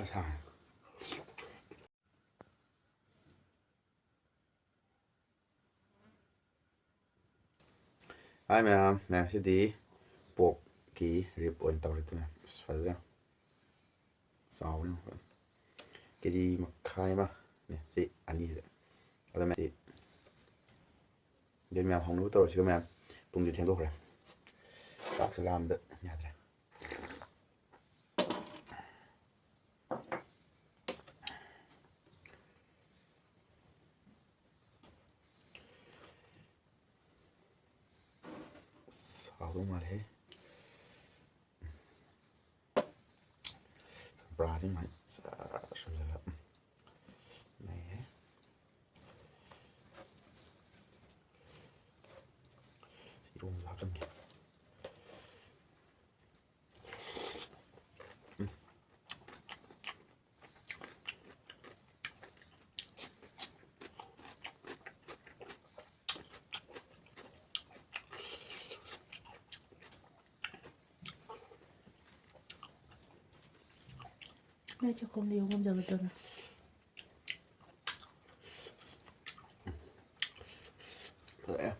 xài. Ai mẹ sẽ đi buộc ký rip ổn tàu được nè, phải rồi, sao nữa, cái gì mà khai mà, nè, gì anh đi rồi, ở mẹ đi, đến mẹ không nuôi tàu chứ mẹ, bung đi theo tôi rồi, bác sẽ làm được, nhà rồi. Sao đúng mà thế, bra chứ mày, sao là này, 이런 거 합성기. 나 조금 더 요금 적었잖아. 그래.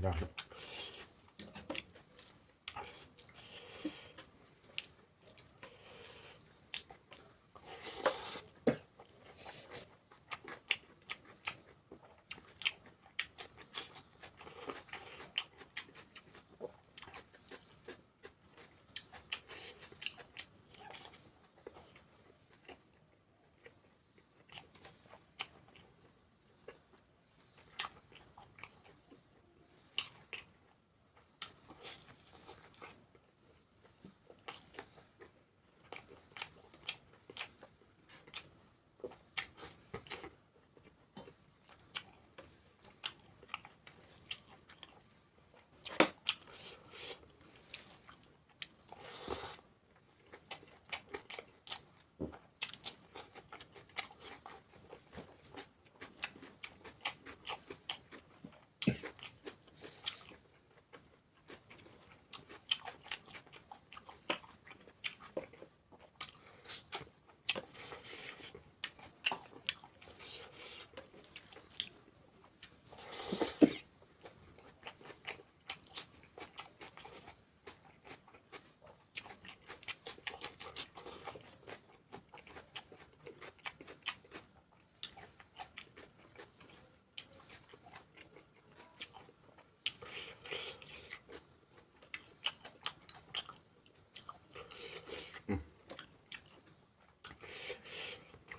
야.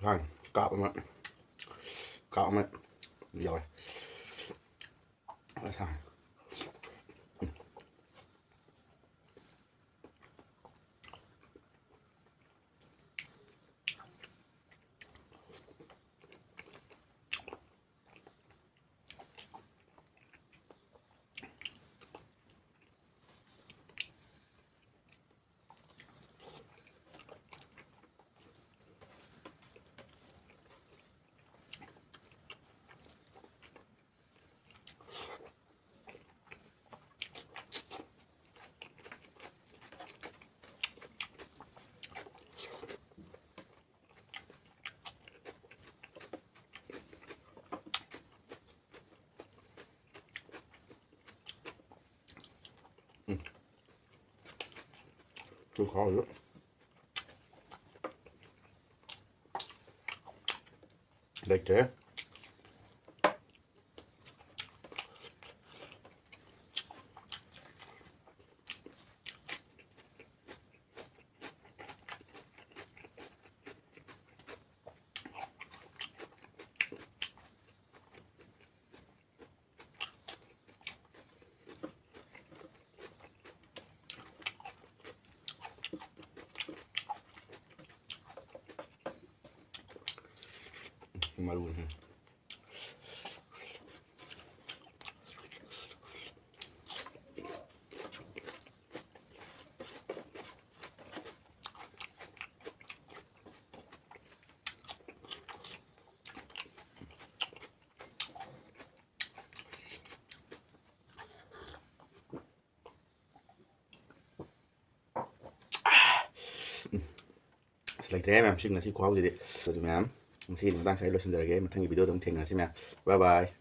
Rồi, cạo mẹ, rồi, xài. Tôi khó rồi. Đây chế. มาดูนะSlik det med, skyggen av sikkerhet, så du med, man sier man danser i løsning der, men tenker video de tingene som er, bye bye.